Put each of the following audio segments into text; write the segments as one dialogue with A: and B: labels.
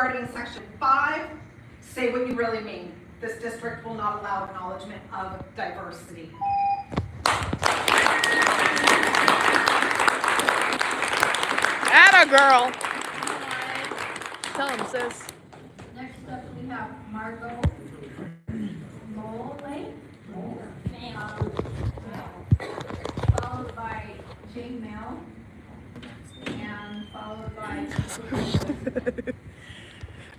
A: regarding section 5, say what you really mean. This district will not allow acknowledgement of diversity.
B: Atta girl. Tell him, sis.
C: Next up, we have Margot Mole, followed by Jane Mel, and followed by.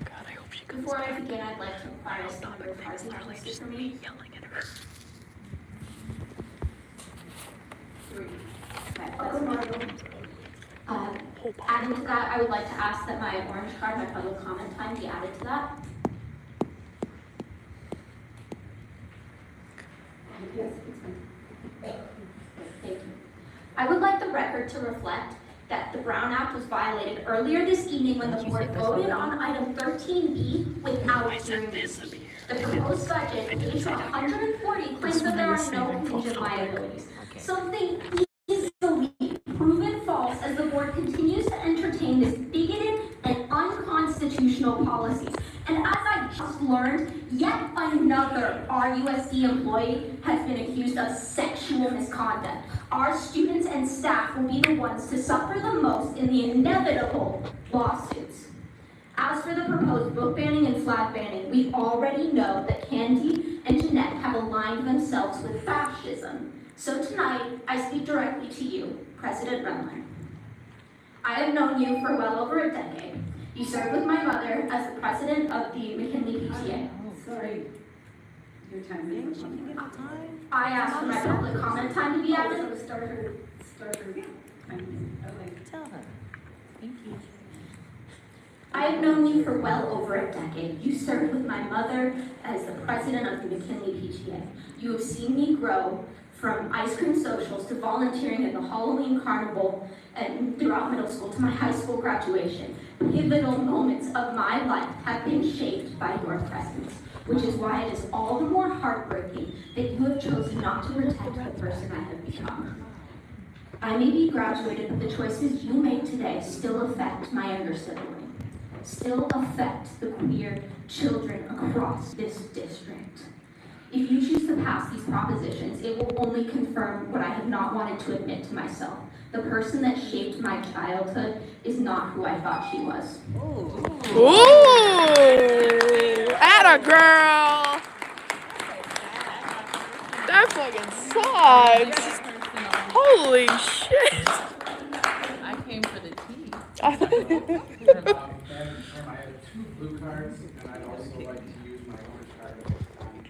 B: God, I hope she comes.
D: Before I begin, I'd like to inquire as to the number of cards you have listed for me.
B: Yelling at her.
D: 3. Okay, that's Margot. Adding to that, I would like to ask that my orange card, my public comment time, be added to that. Yes, it's fine. Thank you. I would like the record to reflect that the Brown Act was violated earlier this evening when the board voted on item 13B without hearing me. The proposed budget leads to 140 claims that there are no contingent liabilities. Something easily proven false as the board continues to entertain this bigoted and unconstitutional policies. And as I just learned, yet another RUSD employee has been accused of sexual misconduct. Our students and staff will be the ones to suffer the most in the inevitable lawsuits. As for the proposed book banning and flag banning, we already know that Candy and Jeanette have aligned themselves with fascism. So tonight, I speak directly to you, President Redlands. I have known you for well over a decade. You served with my mother as the president of the McKinley PTA.
E: Sorry. Your time is up.
D: I asked for my public comment time to be added.
E: So start her time. Okay.
B: Tell her. Thank you.
D: I have known you for well over a decade. You served with my mother as the president of the McKinley PTA. You have seen me grow from ice cream socials to volunteering at the Halloween carnival and throughout middle school to my high school graduation. Pivotal moments of my life have been shaped by your presence, which is why it is all the more heartbreaking that you have chosen not to protect the person I have become. I may be graduated, but the choices you make today still affect my younger sibling, still affect the queer children across this district. If you choose to pass these propositions, it will only confirm what I have not wanted to admit to myself. The person that shaped my childhood is not who I thought she was.
B: Ooh, atta girl. That fucking sucks. Holy shit.
F: I came for the tea.
G: I have 2 blue cards, and I'd also like to use my orange card at this time.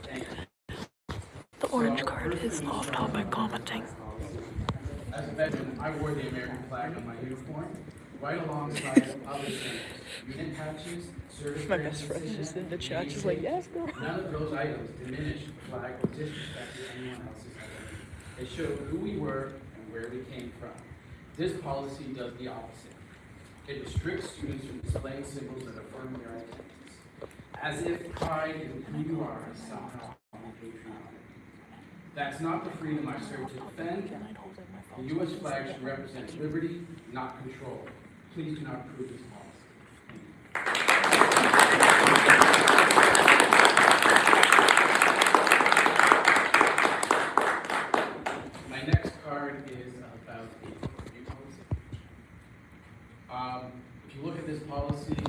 G: Thank you.
B: The orange card is off topic commenting.
G: As a veteran, I wore the American flag on my uniform, right alongside other things. Unit patches, service.
B: My best friend is just in the chat. She's like, yes, girl.
G: None of those items diminish the flag or disrespected anyone else's identity. They showed who we were and where we came from. This policy does the opposite. It restricts students from displaying symbols that affirm their identities, as if pride in who you are is somehow unpatriotic. That's not the freedom I serve to defend. The U.S. flag should represent liberty, not control. Please do not approve this policy. My next card is about the review policy. If you look at this policy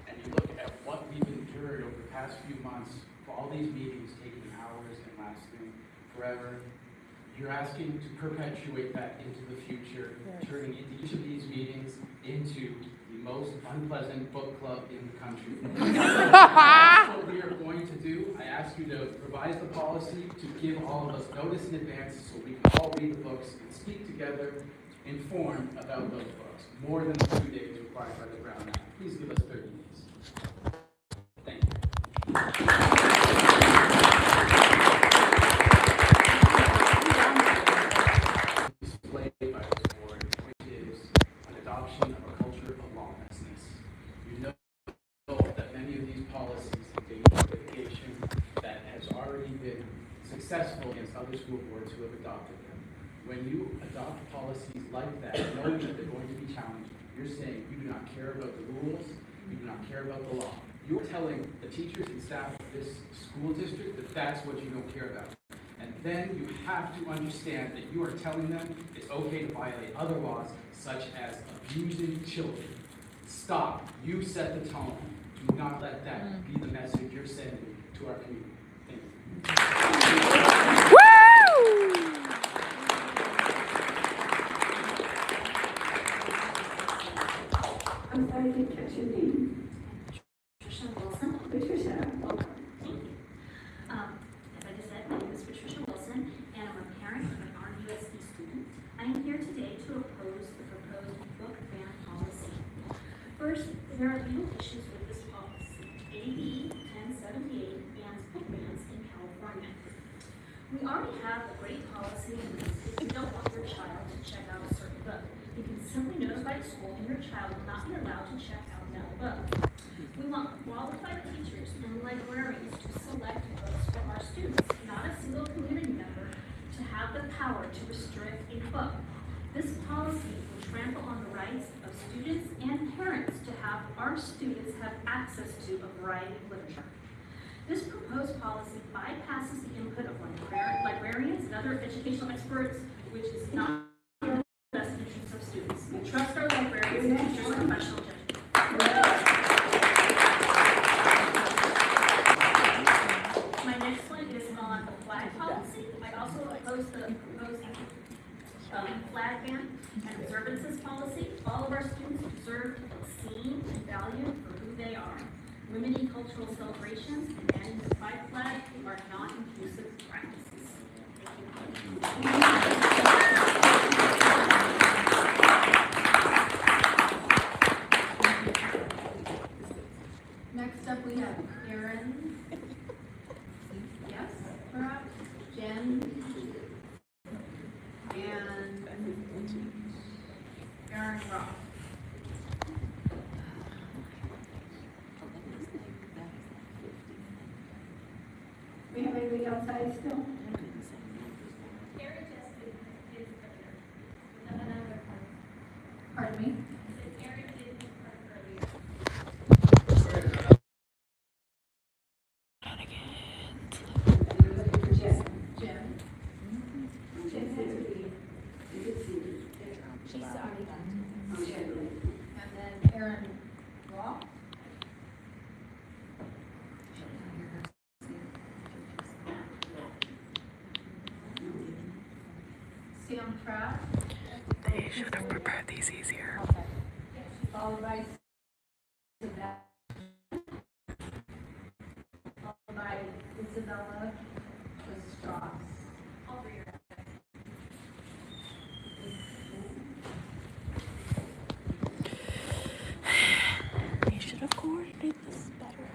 G: and you look at what we've endured over the past few months, for all these meetings taking hours and lasting forever, you're asking to perpetuate that into the future, turning into each of these meetings into the most unpleasant book club in the country. That's what we are going to do. I ask you to revise the policy to give all of us notice in advance so we can all read the books and speak together, informed about those books. More than the 2 days required by the Brown Act. Please give us 30 days. Thank you. Displayed by this board, which is an adoption of a culture of lawlessness. You know that many of these policies engage in litigation that has already been successful against other school boards who have adopted them. When you adopt policies like that, know that they're going to be challenged you're saying you do not care about the rules, you do not care about the law. You're telling the teachers and staff of this school district that that's what you don't care about. And then you have to understand that you are telling them it's okay to violate other laws, such as abusing children. Stop. You set the tone. Do not let that be the message you're sending to our community. Thank you.
E: I'm sorry, I didn't catch your name.
D: Patricia Wilson.
E: Patricia.
D: Thank you. As I just said, my name is Patricia Wilson, and I'm a parent of an RUSD student. I am here today to oppose the proposed book ban policy. First, there are legal issues with this policy. AB 1078 bans book bans in California. We already have a great policy in place if you don't want your child to check out a certain book. You can simply notify the school and your child will not be allowed to check out that book. We want qualified teachers and librarians to select books for our students, not a single community member to have the power to restrict a book. This policy will trample on the rights of students and parents to have our students have access to a variety of literature. This proposed policy bypasses the input of librarians and other educational experts, which is not in the best interest of students. We trust our librarians and teachers' professional judgment. My next one is on the flag policy. I also oppose the proposed flag ban and observances policy. All of our students deserve to be seen and valued for who they are. Limiting cultural celebrations and banning the pride flag are not inclusive practices.
C: Next up, we have Erin. Yes, perhaps, Jen. And Erin Roth.
E: We have anybody outside still?
C: Pardon me?
E: You're looking for Jen.
C: Jen.
E: Jen said to be, you did see her.
C: She's already done.
E: Oh, Jen.
C: And then Erin Roth. Sam Trapp.
B: They should have prepared these easier.
C: Followed by Isabella. Followed by Isabella Strauss.
B: They should have coordinated this better.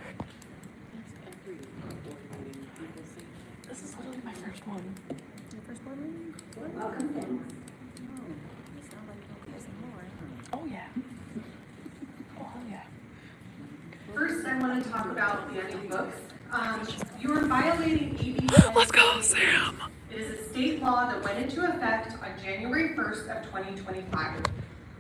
B: This is literally my first one. Your first one?
E: Welcome, thanks.
B: Oh yeah. Oh yeah.
A: First, I want to talk about banning books. You are violating AB.
B: Let's go, Sam.
A: It is a state law that went into effect on January 1st of 2025.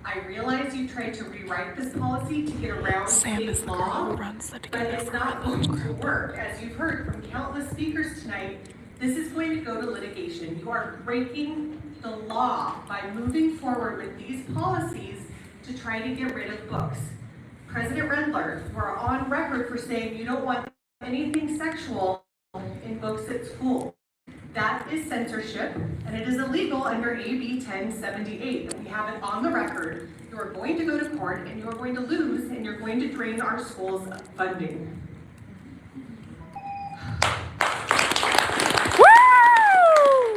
A: I realize you tried to rewrite this policy to get around
B: Sam is
A: state
B: the girl who
A: law,
B: runs the
A: but
B: together
A: it's
B: for
A: not going
B: Redlands
A: to
B: group.
A: work. As you've heard from countless speakers tonight, this is going to go to litigation. You are breaking the law by moving forward with these policies to try to get rid of books. President Redlands, you are on record for saying you don't want anything sexual in books at school. That is censorship, and it is illegal under AB 1078. And we have it on the record. You are going to go to court, and you are going to lose, and you're going to drain our schools of funding.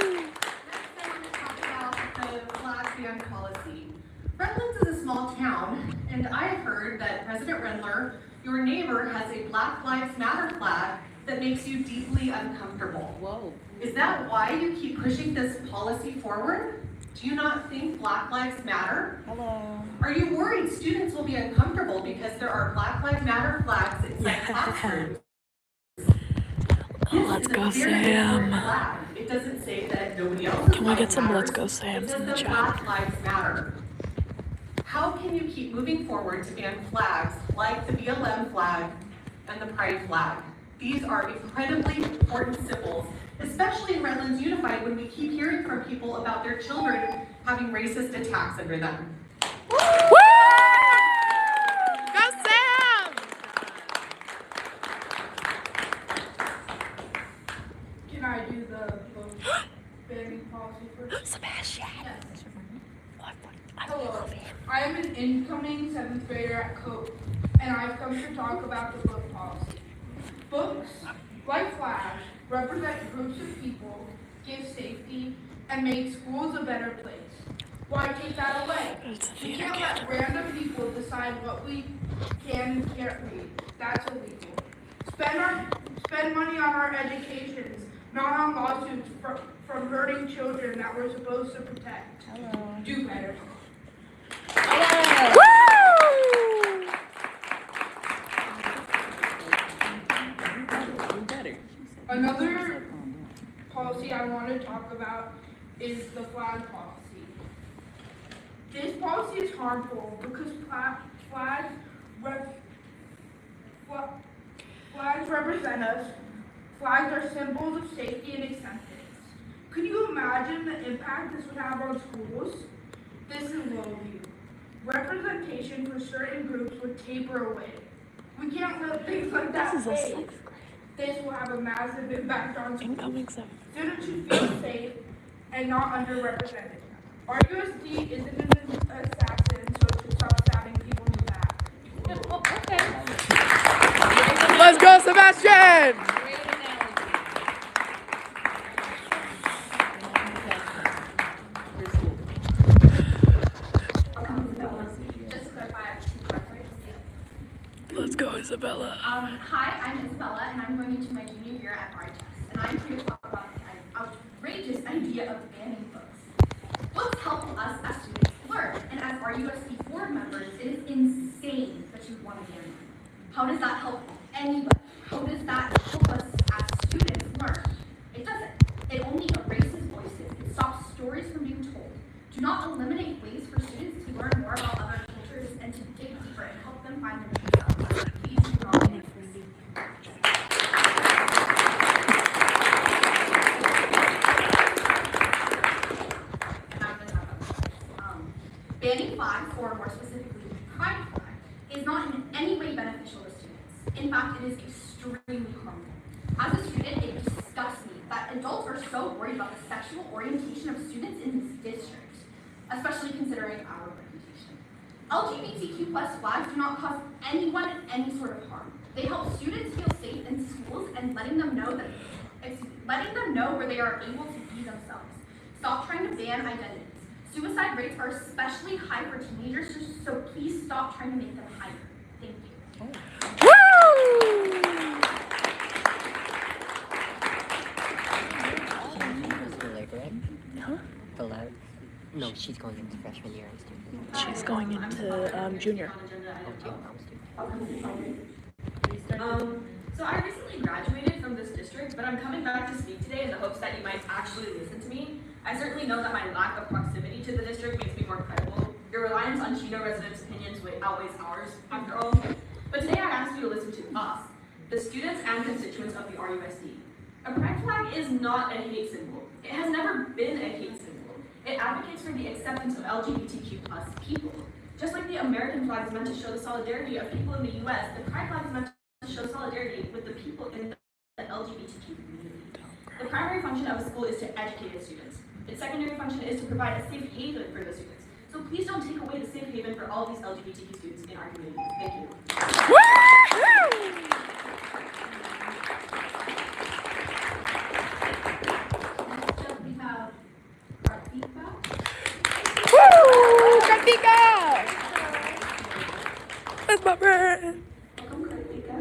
A: Next, I want to talk about the flag ban policy. Redlands is a small town, and I've heard that President Rendler, your neighbor, has a Black Lives Matter flag that makes you deeply uncomfortable.
F: Whoa.
A: Is that why you keep pushing this policy forward? Do you not think Black Lives Matter?
B: Hello.
A: Are you worried students will be uncomfortable because there are Black Lives Matter flags inside classrooms?
B: Let's go,
A: This is a very important
B: Sam.
A: flag. It doesn't say that nobody else's
B: Can we
A: life
B: get some
A: matters.
B: let's go
A: It
B: Sams
A: says
B: in the
A: that
B: chat?
A: Black Lives Matter. How can you keep moving forward to ban flags like the BLM flag and the pride flag? These are incredibly important symbols, especially in Redlands Unified when we keep hearing from people about their children having racist attacks under them.
B: Go Sam!
H: Can I do the banning policy first?
B: Sebastian!
H: Hello, I am an incoming 7th grader at Cope, and I've come to talk about the book policy. Books, like flags, represent groups of people, give safety, and make schools a better place. Why take that away? We can't let random people decide what we can and can't read. That's illegal. Spend money on our educations, not on lawsuits from hurting children that we're supposed to protect. Do better. Another policy I want to talk about is the flag policy. This policy is harmful because flags represent us. Flags are symbols of safety and acceptance. Could you imagine the impact this would have on schools? This is low view. Representation for certain groups would taper away. We can't let things like that
B: This is a
H: fade.
B: 6th grade.
H: This will have a massive impact on schools.
B: Incoming 7th.
H: Students should feel safe and not underrepresented. RUSD isn't an assassin, so it should stop stabbing people in the back.
B: Let's go, Sebastian!
F: Great analogy. Your school.
D: Just to clarify, I have two questions.
B: Let's go, Isabella.
D: Hi, I'm Isabella, and I'm going into my junior year at RTES, and I'm here to talk about the outrageous idea of banning books. Books help us as students learn, and as RUSD board members, it is insane that you want to ban them. How does that help anybody? How does that help us as students learn? It doesn't. It only erases voices. It stops stories from being told. Do not eliminate ways for students to learn more about other cultures and to dig deeper and help them find their true selves. Please do not ban this. Banning flags, or more specifically, pride flag, is not in any way beneficial to students. In fact, it is extremely harmful. As a student, it disgusts me that adults are so worried about the sexual orientation of students in this district, especially considering our reputation. LGBTQ plus flags do not cause anyone any sort of harm. They help students feel safe in schools and letting them know where they are able to be themselves. Stop trying to ban identities. Suicide rates are especially high for teenagers, so please stop trying to make them higher. Thank you.
B: Huh?
I: The lab? No, she's going into freshman year.
B: She's going into junior.
J: So I recently graduated from this district, but I'm coming back to speak today in the hopes that you might actually listen to me. I certainly know that my lack of proximity to the district makes me more credible. Your reliance on Chino residents' opinions outweighs ours, after all. But today I asked you to listen to us, the students and constituents of the RUSD. A pride flag is not a hate symbol. It has never been a hate symbol. It advocates for the acceptance of LGBTQ plus people. Just like the American flag is meant to show the solidarity of people in the US, the pride flag is meant to show solidarity with the people in the LGBTQ community. The primary function of a school is to educate its students. Its secondary function is to provide a safe haven for the students. So please don't take away the safe haven for all these LGBTQ students in our community. Thank you.
C: Next up, we have Kartika.
B: Woo! Kartika! That's my friend.
C: Welcome, Kartika.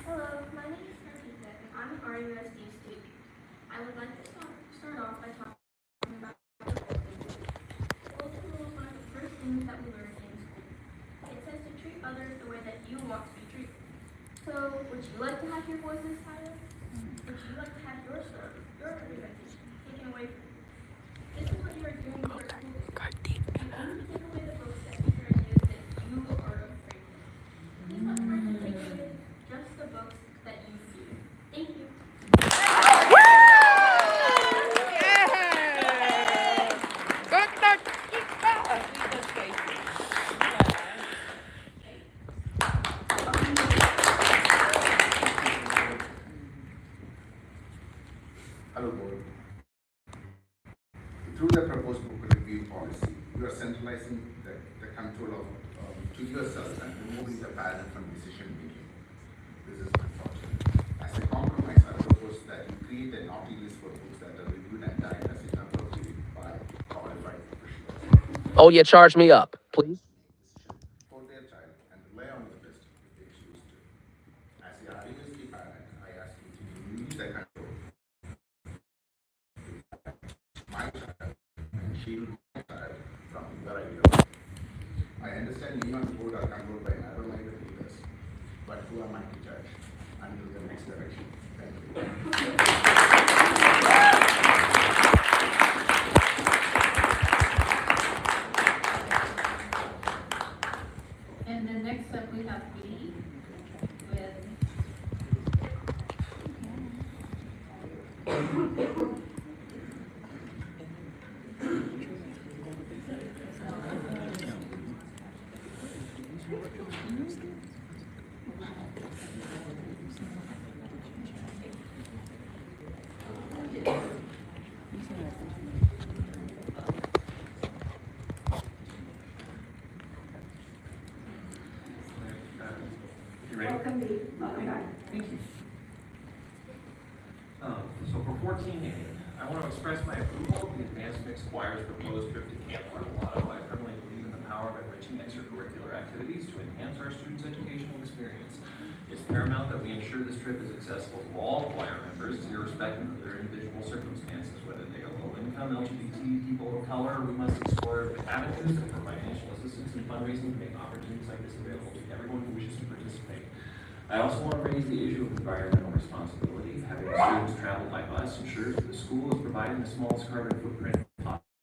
D: Hello, my name is Kartika, and I'm an RUSD student. I would like to start off by talking about golden rule. Golden rule is one of the first things that we learn in school. It says to treat others the way that you want to be treated. So, would you like to have your voices silenced? Would you like to have your story, your representation taken away from you?
K: through the proposed book review policy, you are centralizing the control of to yourself and removing the parent from decision making. This is unfortunate. As a compromise, I propose that you create a naughty list for books that are reviewed and diagnosed inappropriately by qualified professionals.
L: Oh, you charge me up, please.
K: For their child and rely on the list if they choose to. As a RUSD parent, I ask you to use the control. My child and shield my child from your idea. I understand you and the board are controlled by narrow-minded leaders, but who am I to judge? Until the next direction. Thank you.
C: And then next up, we have B with
G: You ready?
E: Welcome, Dee. Welcome back.
G: Thank you. So for 14A, I want to express my approval of the advanced mixed choir's proposed trip to Camp Guadalajara. I firmly believe in the power of enriching extracurricular activities to enhance our students' educational experience. It's paramount that we ensure this trip is accessible to all choir members, irrespective of their individual circumstances, whether they are low-income, LGBT, people of color. We must explore avenues for financial assistance and fundraising to make opportunities like this available to everyone who wishes to participate. I also want to raise the issue of environmental responsibility. Having students travel by bus ensures that the school is providing the smallest carbon footprint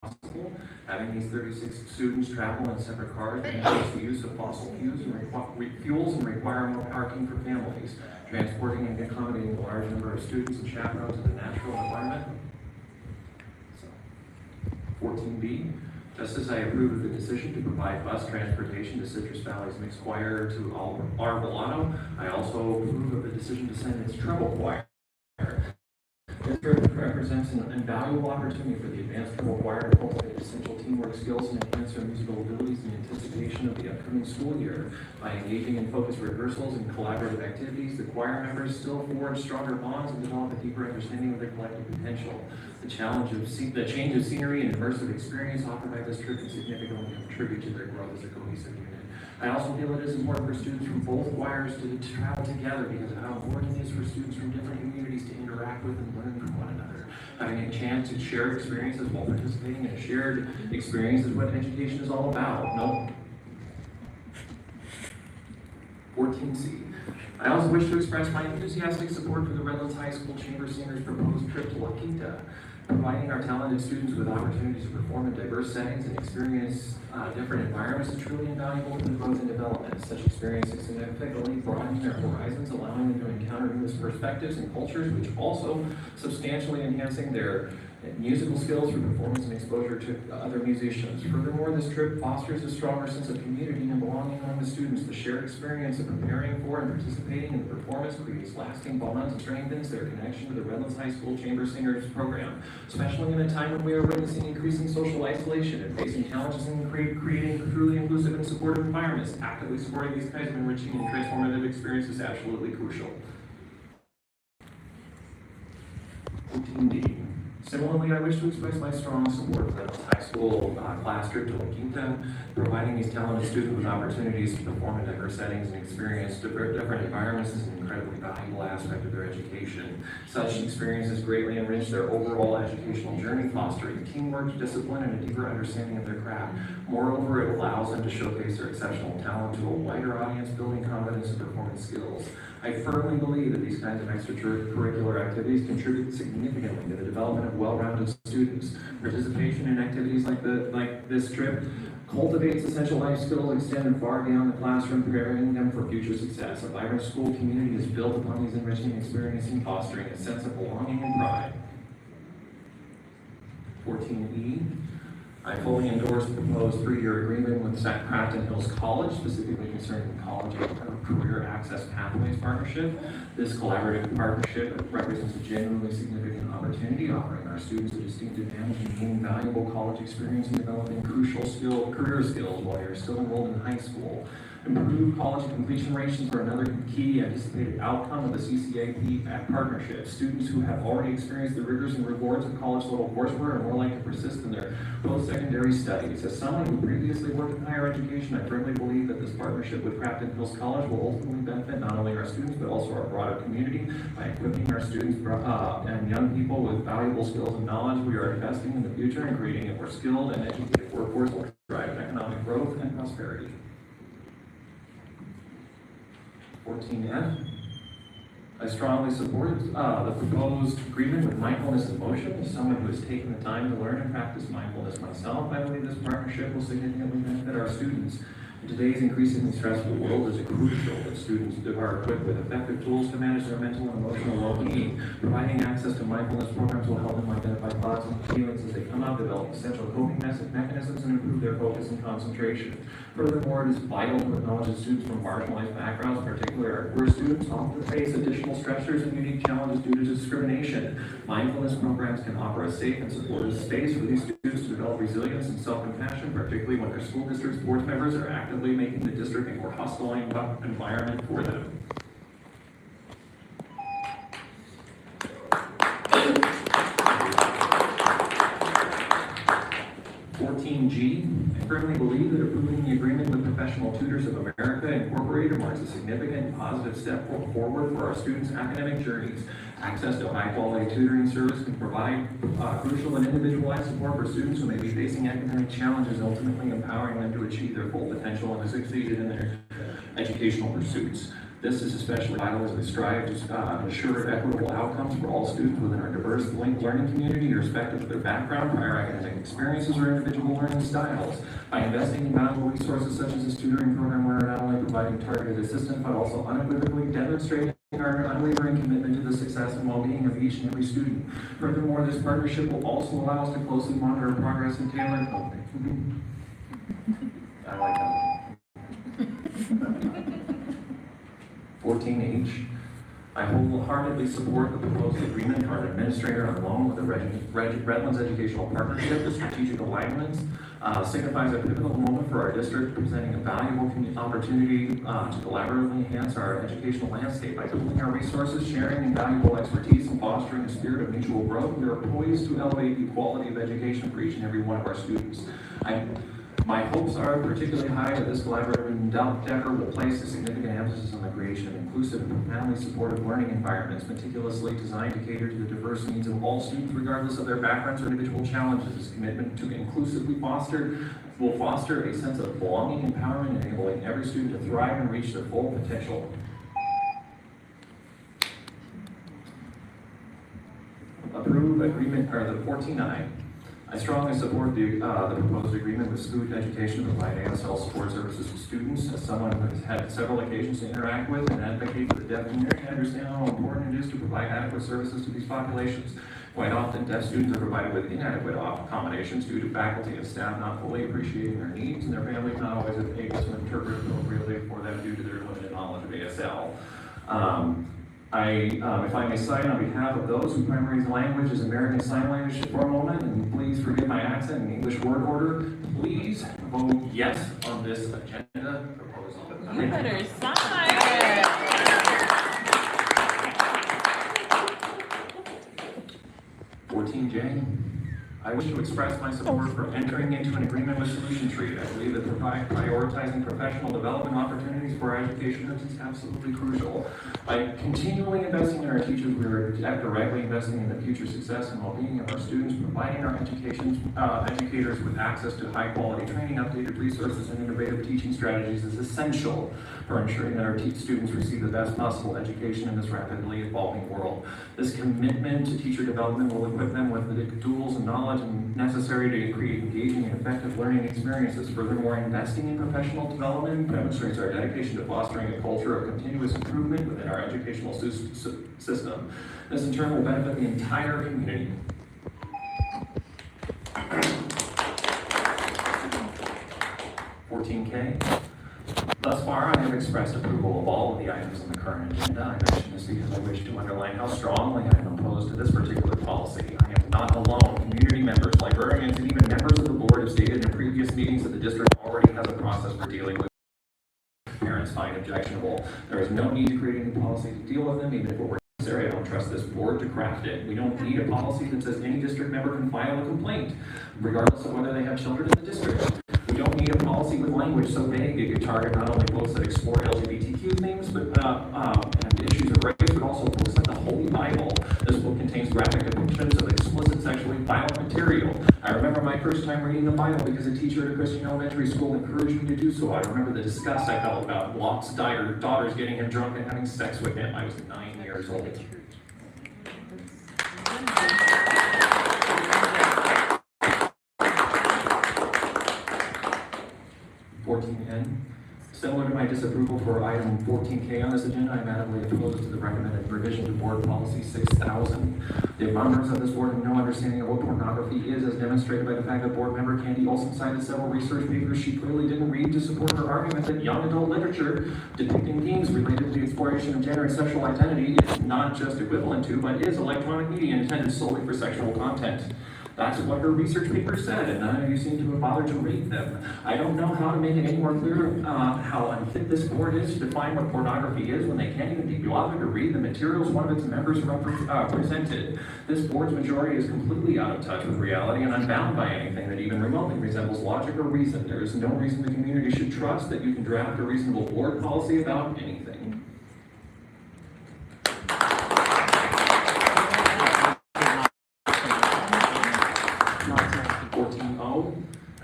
G: possible. Having these 36 students travel in separate cars increases the use of fossil fuels and require more parking for families. Transporting and accommodating a large number of students and chaperones in the natural environment. 14B. Just as I approve of the decision to provide bus transportation to Citrus Valley's mixed choir to Arbolado, I also approve of the decision to send its treble choir. This represents an invaluable opportunity for the advanced treble choir to cultivate essential teamwork skills and enhance their musical abilities in anticipation of the upcoming school year. By engaging in focused rehearsals and collaborative activities, the choir members still forge stronger bonds and develop a deeper understanding of their collective potential. The change of scenery and immersive experience offered by this trip can significantly contribute to their growth as a cohesive unit. I also feel it is important for students from both choirs to travel together because of how important it is for students from different communities to interact with and learn from one another. Having a chance to share experiences while participating in a shared experience is what education is all about. 14C. I also wish to express my enthusiastic support for the Redlands High School Chamber Singers' proposed trip to La Quinta. Providing our talented students with opportunities to perform in diverse settings and experience different environments is truly invaluable to the growth and development. Such experiences significantly broaden their horizons, allowing them to encounter new perspectives and cultures, which also substantially enhancing their musical skills through performance and exposure to other musicians. Furthermore, this trip fosters a stronger sense of community and belonging among the students. The shared experience of preparing for and participating in the performance creates lasting bonds and strengthens their connection to the Redlands High School Chamber Singers program, especially in a time when we are witnessing increasing social isolation and facing challenges in creating truly inclusive and supportive environments. Actively supporting these kinds of enriching and transformative experiences is absolutely crucial. 14D. Similarly, I wish to express my strong support for the high school class trip to La Quinta. Providing these talented students with opportunities to perform in diverse settings and experience different environments is an incredibly valuable aspect of their education. Such experiences greatly enrich their overall educational journey, fostering teamwork, discipline, and a deeper understanding of their craft. Moreover, it allows them to showcase their exceptional talent to a wider audience, building confidence and performance skills. I firmly believe that these kinds of extracurricular activities contribute significantly to the development of well-rounded students. Participation in activities like this trip cultivates essential life skills extended far beyond the classroom, preparing them for future success. A vibrant school community is built upon these enriching experiences and fostering a sense of belonging and pride. 14E.
M: I fully endorse the proposed 3-year agreement with Crafton Hills College, specifically concerning the college and career access pathways partnership. This collaborative partnership represents a genuinely significant opportunity, offering our students a distinct advantage in gaining valuable college experience and developing crucial career skills while you're still enrolled in high school. Improved college completion rates are another key anticipated outcome of the CCAP partnership. Students who have already experienced the rigors and rewards of college-level coursework are more likely to persist in their post-secondary studies. As someone who previously worked in higher education, I firmly believe that this partnership with Crafton Hills College will ultimately benefit not only our students, but also our broader community. By equipping our students and young people with valuable skills and knowledge, we are investing in the future and creating a more skilled and educated workforce that will drive economic growth and prosperity. 14F. I strongly support the proposed agreement with mindfulness in motion. As someone who has taken the time to learn and practice mindfulness myself, I believe this partnership will significantly benefit our students. In today's increasingly stressful world, it is crucial that students are equipped with effective tools to manage their mental and emotional well-being. Providing access to mindfulness programs will help them identify thoughts and feelings as they come up, develop essential coping mechanisms, and improve their focus and concentration. Furthermore, it is vital to acknowledge that students from marginalized backgrounds, particularly our queer students, often face additional stressors and unique challenges due to discrimination. Mindfulness programs can offer a safe and supportive space for these students to develop resilience and self-compassion, particularly when their school district board members are actively making the district a more hostile environment for them. I firmly believe that approving the agreement with Professional Tutors of America Incorporated marks a significant positive step forward for our students' academic journeys. Access to high-quality tutoring service can provide crucial and individualized support for students who may be facing academic challenges, ultimately empowering them to achieve their full potential and succeed in their educational pursuits. This is especially vital as we strive to ensure equitable outcomes for all students within our diverse learning community, irrespective of their background, prior academic experiences, or individual learning styles. By investing in valuable resources such as this tutoring program, we're not only providing targeted assistance, but also unequivocally demonstrating our unwavering commitment to the success and well-being of each and every student. Furthermore, this partnership will also allow us to closely monitor progress and tailor. I like that. 14H. I wholeheartedly support the proposed agreement for an administrator along with the Redlands Educational Partnership. The strategic alignments signifies a pivotal moment for our district, presenting a valuable opportunity to collaboratively enhance our educational landscape. By pooling our resources, sharing invaluable expertise, and fostering a spirit of mutual growth, we are poised to elevate the quality of education for each and every one of our students. My hopes are particularly high that this collaborative endeavor will place a significant emphasis on the creation of inclusive and profoundly supportive learning environments, meticulously designed to cater to the diverse needs of all students, regardless of their backgrounds or individual challenges. This commitment to inclusively will foster a sense of belonging, empowerment, enabling every student to thrive and reach their full potential. Approve agreement, or the 14I. I strongly support the proposed agreement with Scoot Education to provide ASL support services to students. As someone who has had several occasions to interact with and advocate for the deaf community, I understand how important it is to provide adequate services to these populations. Quite often, deaf students are provided with inadequate accommodations due to faculty and staff not fully appreciating their needs, and their families not always able to interpret appropriately for them due to their limited knowledge of ASL. If I may cite on behalf of those whose primary language is American Sign Language for a moment, and please forgive my accent in English word order, please vote yes on this agenda proposal.
F: You better sign.
M: 14J. I wish to express my support for entering into an agreement with Solution Tree. I believe that prioritizing professional development opportunities for our education is absolutely crucial. By continually investing in our teachers, we are directly investing in the future success and well-being of our students. Providing our educators with access to high-quality training, updated resources, and innovative teaching strategies is essential for ensuring that our students receive the best possible education in this rapidly evolving world. This commitment to teacher development will equip them with the tools and knowledge necessary to create engaging and effective learning experiences. Furthermore, investing in professional development demonstrates our dedication to fostering a culture of continuous improvement within our educational system. This in turn will benefit the entire community. 14K. Thus far, I have expressed approval of all of the items on the current agenda. I mention this because I wish to underline how strongly I am opposed to this particular policy. I am not alone. Community members, librarians, and even members of the board have stated in previous meetings that the district already has a process for dealing with parents find objectionable. There is no need to create a new policy to deal with them, even if it were necessary. I don't trust this board to craft it. We don't need a policy that says any district member can file a complaint, regardless of whether they have children in the district. We don't need a policy with language so vague it could target not only folks that explore LGBTQ themes and issues of race, but also books like the Holy Bible. This book contains graphic depictions of explicit sexually violent material. I remember my first time reading the Bible because a teacher at a Christian elementary school encouraged me to do so. I remember the disgust I felt about Lot's daughters getting him drunk and having sex with him. I was 9 years old. Similar to my disapproval for item 14K on this agenda, I'm adamantly opposed to the recommended revision to board policy 6000. The members of this board have no understanding of what pornography is, as demonstrated by the fact that board member Candy Olson cited several research papers she clearly didn't read to support her argument that young adult literature depicting themes related to the exploration of gender and sexual identity is not just equivalent to, but is electronic media intended solely for sexual content. That's what her research paper said, and none of you seem to have bothered to read them. I don't know how to make it any more clear how unfit this board is to define what pornography is when they can't even be bothered to read the materials one of its members presented. This board's majority is completely out of touch with reality and unbound by anything that even remotely resembles logic or reason. There is no reason the community should trust that you can draft a reasonable board policy about anything.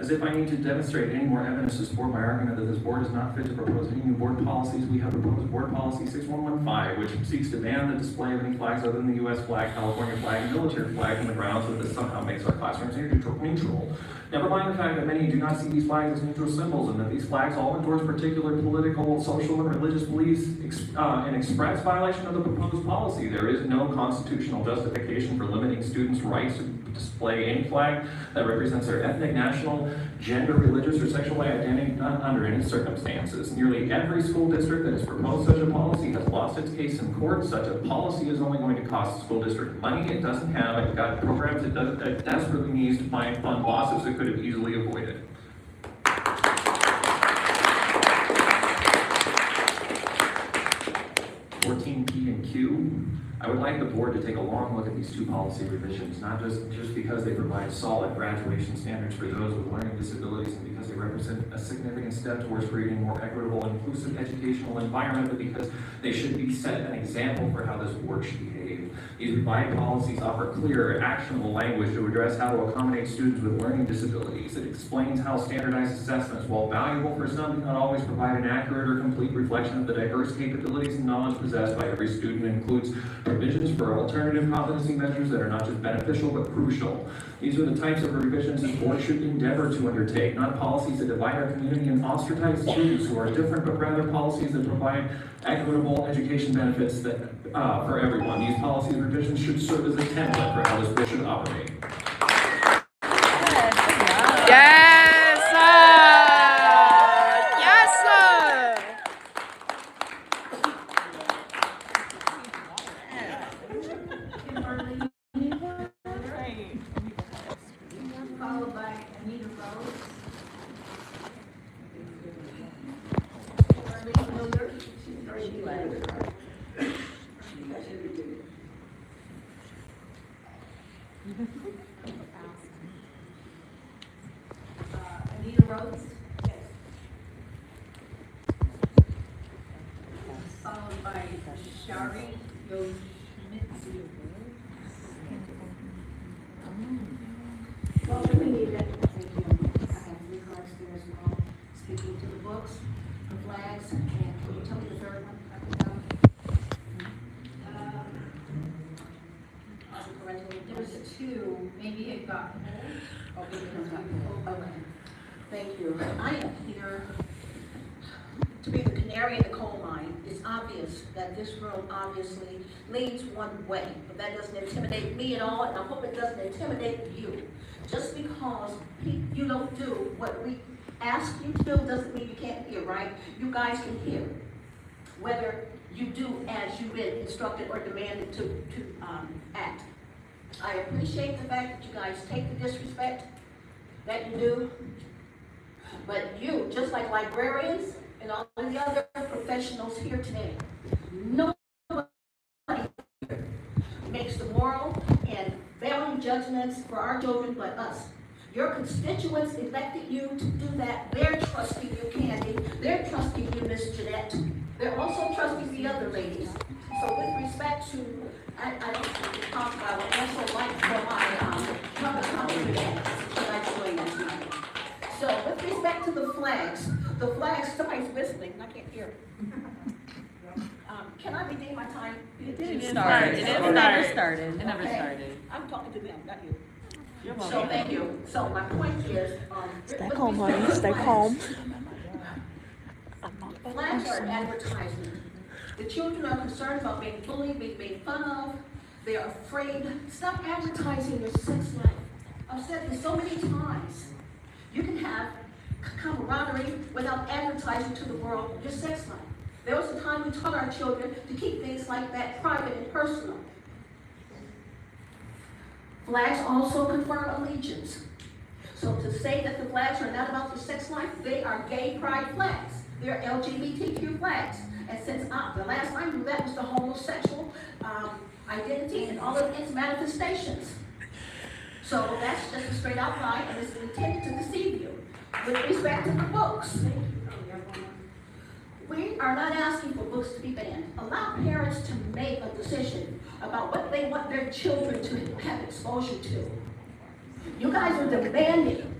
M: As if I need to demonstrate any more evidence to support my argument that this board is not fit to propose any new board policies, we have proposed board policy 6115, which seeks to ban the display of any flags other than the U.S. flag, California flag, and military flag on the grounds that this somehow makes our classrooms neutral. Never mind the fact that many do not see these flags as neutral symbols, and that these flags all endorse particular political, social, and religious beliefs in express violation of the proposed policy. There is no constitutional justification for limiting students' rights to display any flag that represents their ethnic, national, gender, religious, or sexual identity, not under any circumstances. Nearly every school district that has proposed such a policy has lost its case in court. Such a policy is only going to cost the school district money it doesn't have. It's got programs it desperately needs to fund losses it could have easily avoided. P and Q. I would like the board to take a long look at these two policy revisions, not just because they provide solid graduation standards for those with learning disabilities and because they represent a significant step towards creating a more equitable and inclusive educational environment, but because they should be set an example for how this board should behave. These revised policies offer clear, actionable language to address how to accommodate students with learning disabilities. It explains how standardized assessments, while valuable for some, do not always provide an accurate or complete reflection of the diverse capabilities and knowledge possessed by every student. It includes provisions for alternative competency measures that are not just beneficial but crucial. These are the types of revisions this board should endeavor to undertake, not policies that divide our community and ostracize students who are different, but rather policies that provide equitable education benefits that, for everyone. These policy revisions should serve as a template for how this board should operate.
F: Yes, sir! Yes, sir!
C: Followed by Anita Rose. Arlene Miller. Anita Rose. Yes. Followed by Shari Yoshimitsu.
E: Welcome, Anita. Thank you. I have legal experience in all, speaking to the books, the flags, and can you tell me the third one? I can tell.
C: There's two, maybe it got old.
E: Okay. Thank you. I am here to be the canary in the coal mine. It's obvious that this room obviously leads one way, but that doesn't intimidate me at all, and I hope it doesn't intimidate you. Just because you don't do what we ask you to doesn't mean you can't hear, right? You guys can hear, whether you do as you've been instructed or demanded to act. I appreciate the fact that you guys take the disrespect that you do, but you, just like librarians and all of the other professionals here today, nobody makes the moral and value judgments for our children but us. Your constituents elected you to do that. They're trusting you, Candy. They're trusting you, Miss Jeanette. They're also trusting the other ladies. So with respect to, I don't want to talk about it, also like for my public comment that I joined last night. So with respect to the flags, somebody's whistling, and I can't hear. Can I redeem my time?
B: It never started.
E: Okay. I'm talking to them, not you. So thank you. So my point is,
B: Stay calm, honey. Stay calm.
E: Flags are advertisement. The children are concerned about being bullied, being made fun of. They are afraid. Stop advertising your sex life. I've said this so many times. You can have camaraderie without advertising to the world your sex life. There was a time we taught our children to keep things like that private and personal. Flags also confirm allegiance. So to say that the flags are not about the sex life, they are gay pride flags. They're LGBTQ flags. And since the last I knew that was the homosexual identity and all of its manifestations. So that's just a straight out lie and it's intended to deceive you. With respect to the books, we are not asking for books to be banned. Allow parents to make a decision about what they want their children to have exposure to. You guys are demanding,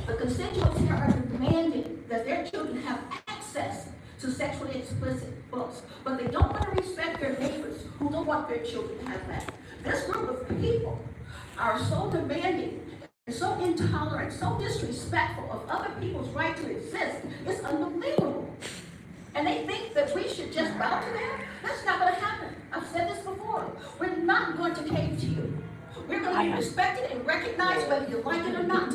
E: the constituents here are demanding that their children have access to sexually explicit books, but they don't want to respect their neighbors who don't want their children to have that. This group of people are so demanding and so intolerant, so disrespectful of other people's right to exist, it's unbelievable. And they think that we should just bow to them? That's not going to happen. I've said this before. We're not going to cave to you. We're going to be respected and recognized whether you like it or not.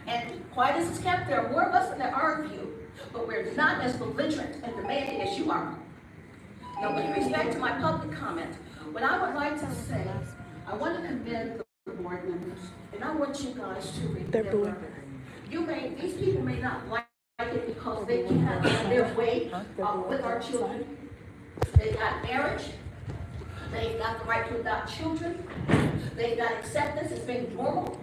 E: And quiet as it's kept, there are more of us than there are of you, but we're not as belligerent and demanding as you are. Now, with respect to my public comment, what I would like to say, I want to commend the board members, and I want you guys to remember, these people may not like it because they cannot have their way with our children. They've got marriage. They've got the right to adopt children. They've got acceptance as being normal.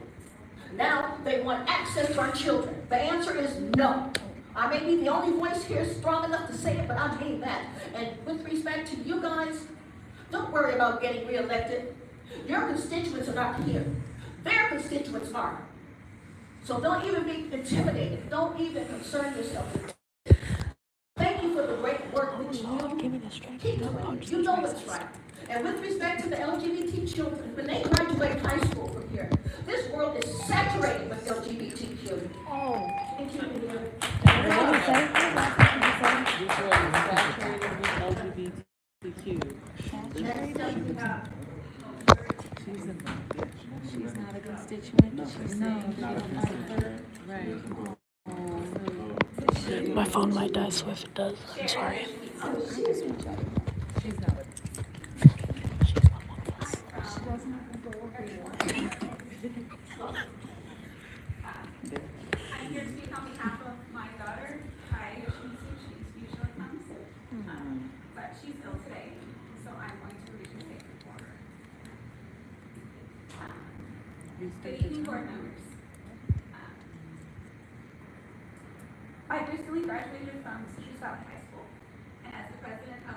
E: Now they want access to our children. The answer is no. I may be the only voice here strong enough to say it, but I mean that. And with respect to you guys, don't worry about getting reelected. Your constituents are not here. Their constituents are. So don't even be intimidated. Don't even concern yourself. Thank you for the great work that you do. Keep doing it. You know what's right. And with respect to the LGBT children, when they graduate high school from here, this world is saturated with LGBTQ. Oh, thank you.
B: She's not a constituent. She's saying she don't like her. Right. My phone might die, so if it does, I'm sorry. She's not. She's not one of us. She doesn't have to go over you.
C: I'm here to speak on behalf of my daughter. She's usually comes, but she's ill today, so I'm going to read the statement for her. Good evening, board members. I recently graduated from Citrus Valley High School, and as the president of